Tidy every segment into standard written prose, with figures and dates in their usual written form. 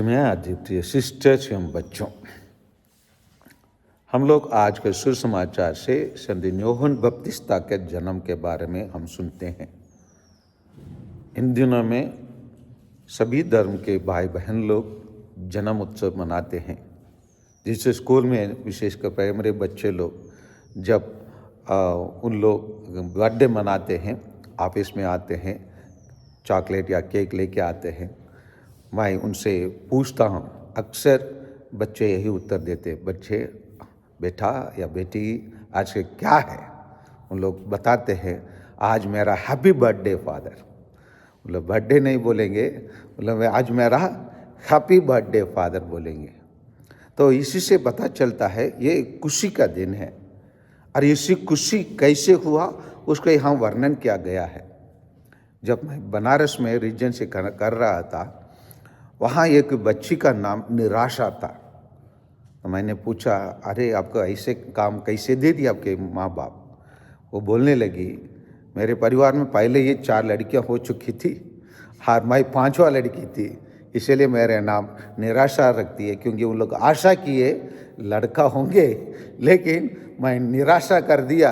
मैं अद्वितीय सिस्टर्स एवं बच्चों, हम लोग आज के सुसमाचार से संत योहन बपतिस्ता के जन्म के बारे में हम सुनते हैं। इन दिनों में सभी धर्म के भाई बहन लोग जन्म उत्सव मनाते हैं, जिससे स्कूल में विशेषकर प्राइमरी बच्चे लोग जब उन लोग बर्थडे मनाते हैं, ऑफिस में आते हैं, चॉकलेट या केक लेके आते हैं। मैं उनसे पूछता हूँ, अक्सर बच्चे यही उत्तर देते, बच्चे बेटा या बेटी आज के क्या है। उन लोग बताते हैं, आज मेरा हैप्पी बर्थडे फादर। मतलब बर्थडे नहीं बोलेंगे, मतलब आज मेरा हैप्पी बर्थडे फादर बोलेंगे। तो इसी से पता चलता है ये खुशी का दिन है। और इसी खुशी कैसे हुआ उसका यहाँ वर्णन किया गया है। जब मैं बनारस में रीजन से कर रहा था, वहाँ एक बच्ची का नाम निराशा था। तो मैंने पूछा, अरे आपको ऐसे काम कैसे दे दिया आपके माँ बाप। वो बोलने लगी, मेरे परिवार में पहले ये 4 लड़कियाँ हो चुकी थी और मैं 5वां लड़की थी, इसलिए मेरा नाम निराशा रखती है, क्योंकि उन लोग आशा किए लड़का होंगे लेकिन मैं निराशा कर दिया,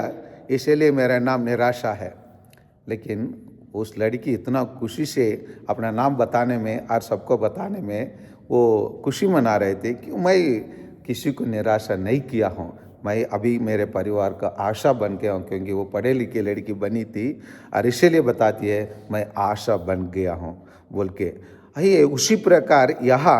इसलिए मेरा नाम निराशा है। लेकिन उस लड़की इतना खुशी से अपना नाम बताने में और सबको बताने में वो खुशी मना रहे थे कि मैं किसी को निराशा नहीं किया हूँ, मैं अभी मेरे परिवार का आशा बन गया हूँ, क्योंकि वो पढ़े लिखे लड़की बनी थी और इसीलिए बताती है मैं आशा बन गया हूँ बोल के। ये उसी प्रकार यहाँ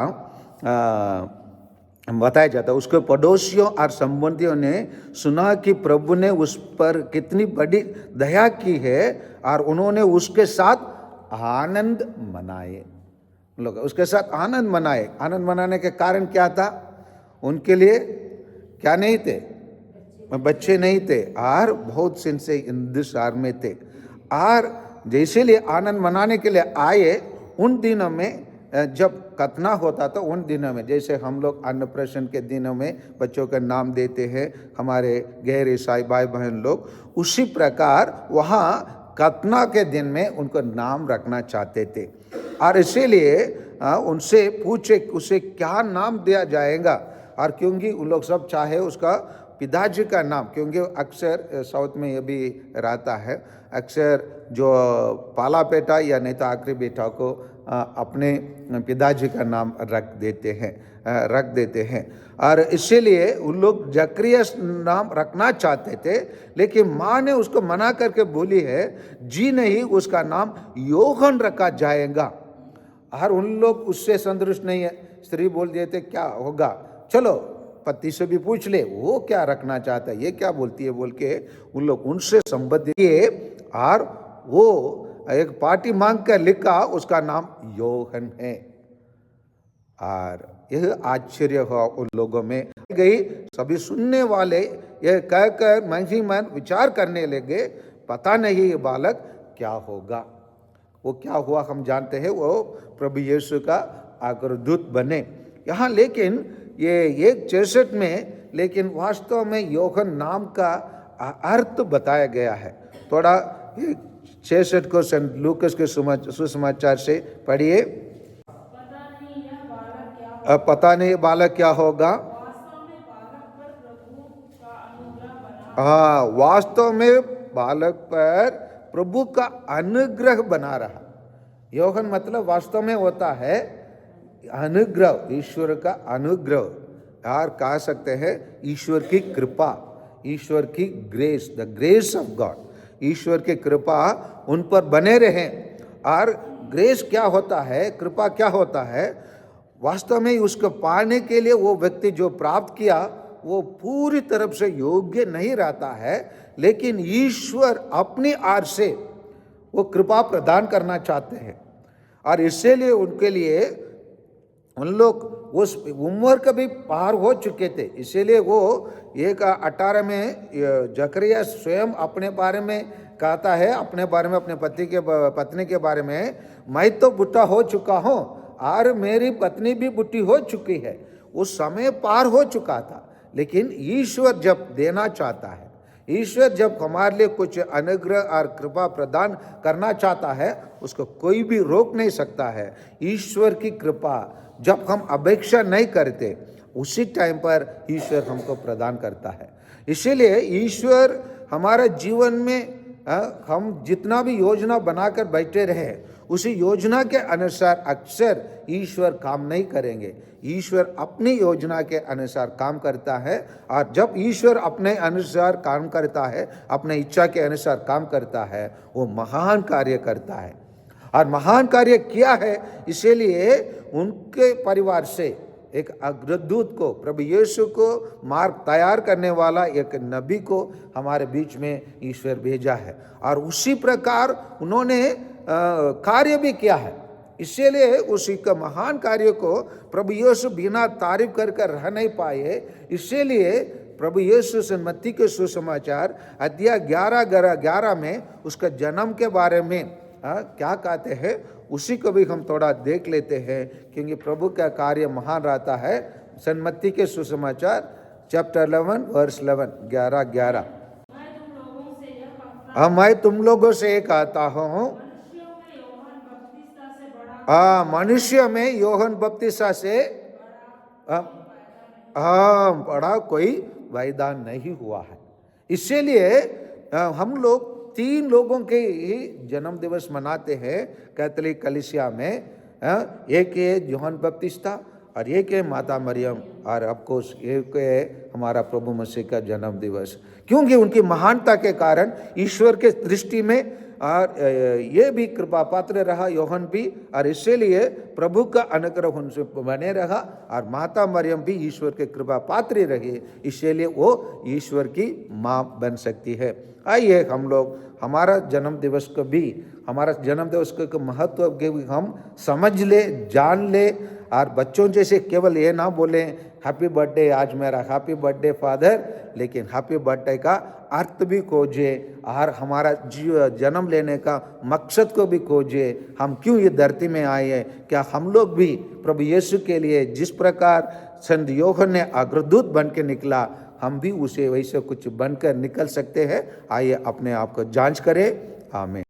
बताया जाता है। उसके पड़ोसियों और संबंधियों ने सुना कि प्रभु ने उस पर कितनी बड़ी दया की है और उन्होंने उसके साथ आनंद मनाए। लोग उसके साथ आनंद मनाए। आनंद मनाने के कारण क्या था? उनके लिए क्या नहीं थे? बच्चे नहीं थे और बहुत दिन से इंतजार में थे। और जैसे लिए आनंद मनाने के लिए आए, उन दिनों में जब खतना होता था, उन दिनों में जैसे हम लोग अन्नप्राशन के दिनों में बच्चों का नाम देते हैं हमारे गैर ईसाई भाई बहन लोग, उसी प्रकार वहाँ खतना के दिन में उनको नाम रखना चाहते थे। और इसीलिए उनसे पूछे उसे क्या नाम दिया जाएगा। और क्योंकि उन लोग सब चाहे उसका पिताजी का नाम, क्योंकि अक्सर साउथ में ये भी रहता है, अक्सर जो पाला बेटा या नहीं तो आखिरी बेटा को अपने पिताजी का नाम रख देते हैं। और इसीलिए उन लोग जकरिया नाम रखना चाहते थे, लेकिन माँ ने उसको मना करके बोली है, जी नहीं, उसका नाम योहन रखा जाएगा। और उन लोग उससे संतुष्ट नहीं है। स्त्री बोल देते क्या होगा, चलो पति से भी पूछ ले वो क्या रखना चाहता है, ये क्या बोलती है बोल के उन लोग उनसे संबंधित किए और वो एक पार्टी मांग कर लिखा, उसका नाम योहन है। और यह आश्चर्य हुआ उन लोगों में गई। सभी सुनने वाले यह कहकर मन ही मन विचार करने लगे, पता नहीं ये बालक क्या होगा। वो क्या हुआ हम जानते हैं, वो प्रभु यीशु का अग्रदूत बने यहाँ। लेकिन ये 1:66 में लेकिन वास्तव में योहन नाम का अर्थ बताया गया है। थोड़ा 66 को संत लूकस के सुसमाचार से पढ़िए। पता नहीं बालक क्या होगा। हाँ, वास्तव में बालक पर प्रभु का अनुग्रह बना रहा। योहन मतलब वास्तव में होता है अनुग्रह, ईश्वर का अनुग्रह। यार कह सकते हैं ईश्वर की कृपा, ईश्वर की grace, the grace of God. ईश्वर की कृपा उन पर बने रहे। और ग्रेस क्या होता है, कृपा क्या होता है? वास्तव में उसको पाने के लिए वो व्यक्ति जो प्राप्त किया वो पूरी तरफ से योग्य नहीं रहता है, लेकिन ईश्वर अपनी आर से वो कृपा प्रदान करना चाहते हैं। और इसीलिए उनके लिए उन लोग उस उम्र का भी पार हो चुके थे। इसीलिए वो 1:18 में जकरिया स्वयं अपने बारे में कहता है, अपने बारे में, अपने पत्नी के बारे में, मैं तो बुढ़ा हो चुका हूँ और मेरी पत्नी भी बुढ़ी हो चुकी है। उस समय पार हो चुका था, लेकिन ईश्वर जब देना चाहता है, ईश्वर जब हमारे लिए कुछ अनुग्रह और कृपा प्रदान करना चाहता है, उसको कोई भी रोक नहीं सकता है। ईश्वर की कृपा जब हम अपेक्षा नहीं करते, उसी टाइम पर ईश्वर हमको प्रदान करता है। इसीलिए ईश्वर हमारे जीवन में हम जितना भी योजना बनाकर बैठे रहे, उसी योजना के अनुसार अक्सर ईश्वर काम नहीं करेंगे। ईश्वर अपनी योजना के अनुसार काम करता है, और जब ईश्वर अपने अनुसार काम करता है, अपने इच्छा के अनुसार काम करता है, वो महान कार्य करता है। और महान कार्य किया है, इसीलिए उनके परिवार से एक अग्रदूत को, प्रभु यीशु को मार्ग तैयार करने वाला एक नबी को हमारे बीच में ईश्वर भेजा है, और उसी प्रकार उन्होंने कार्य भी किया है। इसीलिए उसी का महान कार्य को प्रभु यीशु बिना तारीफ कर रह नहीं पाए। इसीलिए प्रभु यीशु से मत्ती के सुसमाचार अध्याय 11 में उसका जन्म के बारे में क्या कहते हैं, उसी को भी हम थोड़ा देख लेते हैं, क्योंकि प्रभु का कार्य महान रहता है। मत्ती के सुसमाचार चैप्टर 11 वर्स 11 मैं तुम लोगों से ये कहता हूँ, मनुष्य में योहन बपतिस्मा से बड़ा कोई वैदान नहीं हुआ है। इसीलिए हम लोग 3 लोगों के ही जन्म दिवस मनाते हैं कैथोलिक कलीसिया में। एक है योहन बपतिस्मा, और एक है माता मरियम, और ऑफकोर्स एक है हमारा प्रभु मसीह का जन्म दिवस, क्योंकि उनकी महानता के कारण ईश्वर के दृष्टि में और ये भी कृपा पात्र रहा योहन भी, और इसीलिए प्रभु का अनुग्रह उनसे बने रहा, और माता मरियम भी ईश्वर के कृपा पात्र रही, इसीलिए वो ईश्वर की माँ बन सकती है। आइए हम लोग हमारा जन्म दिवस को भी, हमारा जन्म दिवस के महत्व के भी हम समझ ले, जान ले, और बच्चों जैसे केवल ये ना बोलें हैप्पी बर्थडे, आज मेरा हैप्पी बर्थडे फादर, लेकिन हैप्पी बर्थडे का अर्थ भी खोजे, और हमारा जन्म लेने का मकसद को भी खोजे। हम क्यों ये धरती में आए हैं? क्या हम लोग भी प्रभु यीशु के लिए जिस प्रकार संत योहन ने अग्रदूत बन के निकला, हम भी उसे वैसे कुछ बनकर निकल सकते हैं। आइए अपने आप को जांच करें। आमीन।